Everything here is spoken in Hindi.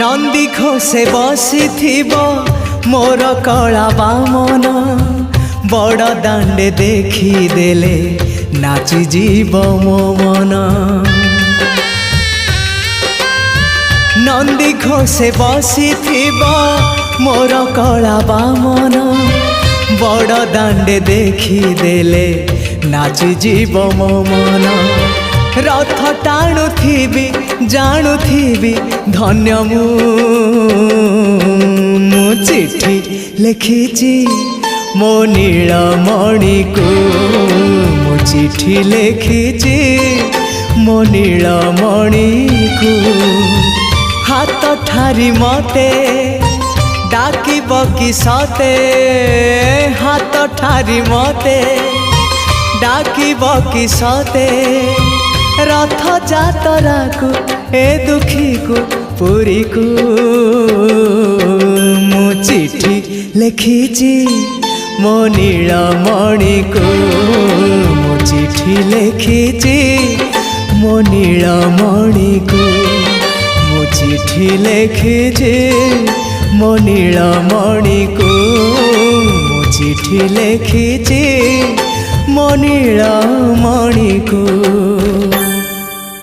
नंदी घोषे बसी मोर कला बामन बड़ दांडे देखी देले नाची जीव मो मन। नंदी घोषे बसी मोर कला बामन बड़ दांडे देखी देले नाची जीव मो मन। रथ टाणुथिबी जाणुथिबी धन्य मु चिठी लिखिची मो नीलमणि को। मु चिठी लिखिची मो नीलमणि को। हाथ ठारी मते डाकिब कि सते हाथ ठारी मते डाकिब कि सते रथ जातरा को ए दुखी को पुरी को। मु चिठी लिखिची मो नीलमणि को। मु चिठी लिखिची मो नीलमणि को। मु चिठी लिखिची मो नीलमणि को। मु चिठी लिखिची मो नीलमणि को।